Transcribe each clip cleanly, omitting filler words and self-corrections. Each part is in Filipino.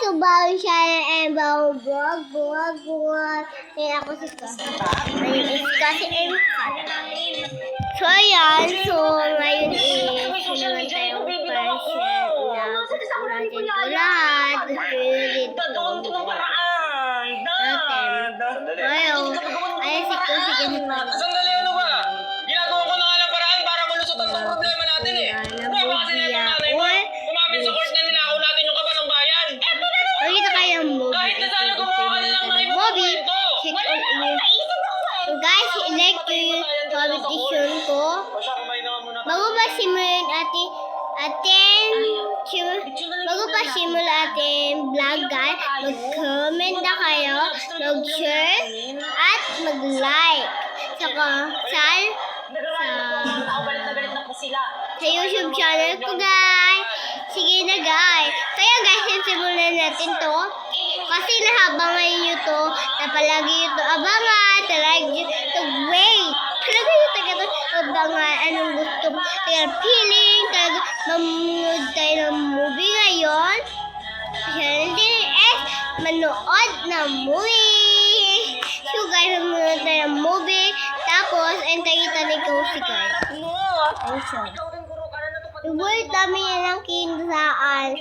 to Bawang Channel and Bawang Vlog. Kaya ako si Kasi. Ngayon is Kasi and Kala. So, ayan. So, ngayon is naman tayong person na gusto natin ito lahat. Gusto nyo dito. Ngayon, ay si Kasi and Sandali, ano ba? Ginagawa ko na nga lang paraan para malusot ang problema natin eh. Ano ba kasi na itong nanay mo? Umapit sa court na ninakaw natin yung kaba ng bayan. Pakita kayo ang movie. Kahit na sana gumawa ka na lang ng ibang kwento. Guys, like ko yung competition ko. Bago pa simulan ating vlog guys, mag-comment na kayo, mag-share, at mag-like sa YouTube channel ko guys. Sige na guys. Kaya guys, simulan natin to. Kasi nahabang ngayon nyo to, na palagi nyo to abangan, talaga nyo to wait. Talaga nyo talaga to abangan anong gusto ko. Kaya feeling, talaga mamunod tayo ng movie ngayon. Channel din is manood ng movie. So guys, mamunod tayo ng movie. Tapos, antayin ko si guys. Ibulit namin yan ang kinasaan.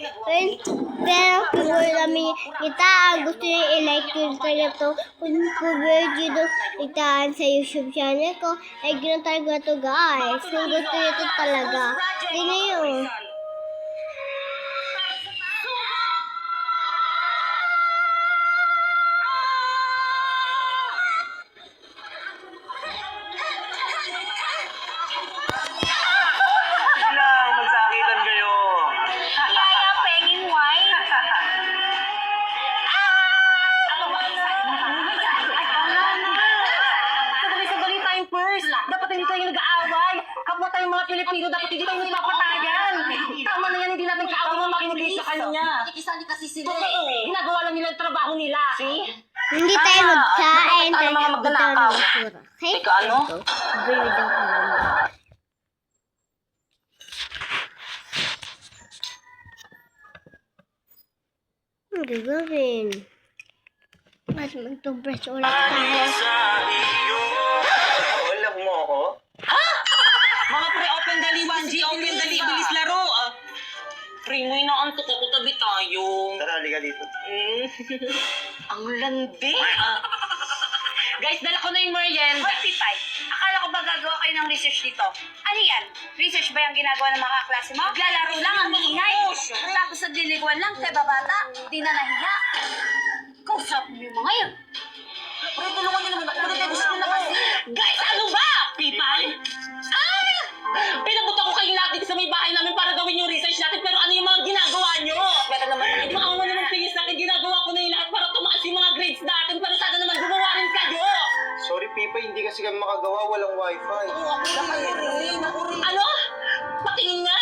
Pero ibulit namin kita. Gusto nyo i-like nyo talaga to. Kung pwede nyo itaan sa YouTube channel ko, like nyo talaga to guys. Kung gusto nyo to talaga. Hindi na yun. Magsakitan kayo. Dapat hindi tayo nag-aaway. Kapwa tayong mga Pilipino, dapat hindi tayo nagpapatayan. Tama na yan, hindi natin kaaway makinig sa kanya. Nakikisali kasi sila Totoo. Ginagawa lang nila yung trabaho nila. See? Hindi tayo magkain. Ano mga magnanakaw? Okay? Teka, ano? Breed ako naman. Ang gagawin? Mas mag-toothbrush ulit tayo. Wala mo ako? Mga pre-open dali, 1G, open dali, bilis laro. Pre, mo inaantok ako, tabi tayo. Tara, halika dito. Ang landi. Guys, dala ko na yung merienda. Hoy, Pipay, akala ko ba gagawa kayo ng research dito? Ano yan? Research ba yung ginagawa ng mga kaklase mo? Naglalaro lang, ang iingay. Tapos nagliliguan lang, kaya babata, di na nahiya. Kausap mo yung mga yun. Pre, tulungan niyo naman ako. Gusto na kasi. Guys, ano ba? Pipay? Pinabot ako kayong lahat dito sa may bahay namin para gawin yung research natin, pero ano yung mga ginagawa nyo? Pero naman, maawa naman tingin sa akin, ginagawa ko na yung lahat para tumaas yung mga grades natin, pero sana naman gumawa rin kayo. Sorry, Pipa, hindi kasi kami makagawa. Walang wifi. Ano? Patingin nga.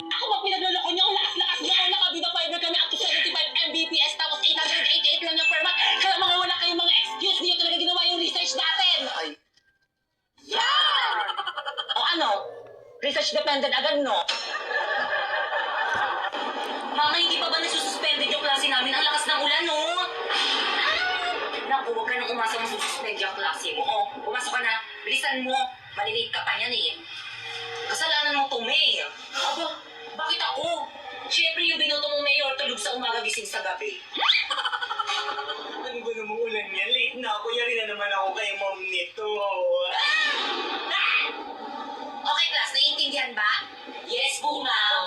Ako ba pinagloloko niyo? Ang lakas-lakas niyo. Nakabida fiber kami up to 75 Mbps tapos 888 lang yung per month. Kaya mga wala kayong mga excuse, niyo talaga ginawa yung research natin. Ay, O ano? Research dependent agad, no? Mama, hindi pa ba nasususpended yung klase namin? Ang lakas ng ulan, no? Naku, huwag ka nang umasa masususpend yung klase mo. O, pumasok ka na. Bilisan mo. Malilate ka pa yan, eh. Kasalanan mo to, May. Aba, bakit ako? Siyempre, yung binoto mong mayor tulog sa umaga gising sa gabi. ano ba namang ulan yan? Late na ako. Yari na naman ako kay mom nito. Okay, class, naiintindihan ba? Yes po, ma'am.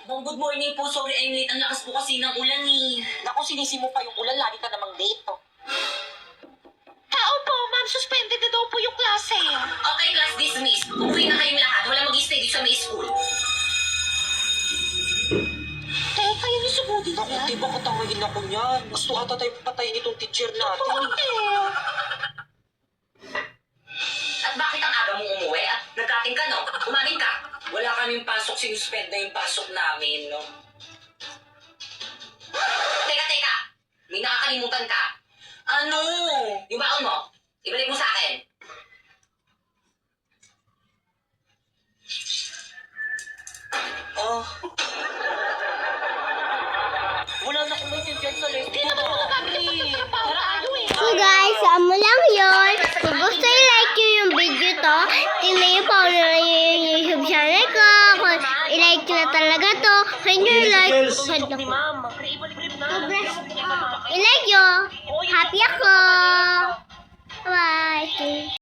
Good morning po. Sorry, I'm late. Ang lakas po kasi ng ulan, eh. Naku, sinisi mo pa yung ulan. Lagi ka namang late, oh. Tao po, ma'am, suspended na daw po yung klase. Okay, class, dismissed. Umuwi na kayong lahat. Wala mag-stay dito sa may school. Teka, yun yung sumudi Naku, di ba katangagin ako niyan? Gusto ata tayo patayin itong teacher natin. At bakit ang aga mong umuwi? At nagkating ka, no? Umamin ka. Wala kaming pasok, sinuspend na yung pasok namin, no? Teka. May nakakalimutan ka. Ano? Yung baon mo, ibalik mo sa akin. Oh, Saan mo lang yun. Kung gusto i-like nyo yung video to, tingnan nyo pa ulit yung YouTube channel ko. Kung i-like nyo na talaga to, kung nyo i-like, i-like nyo. Happy ako.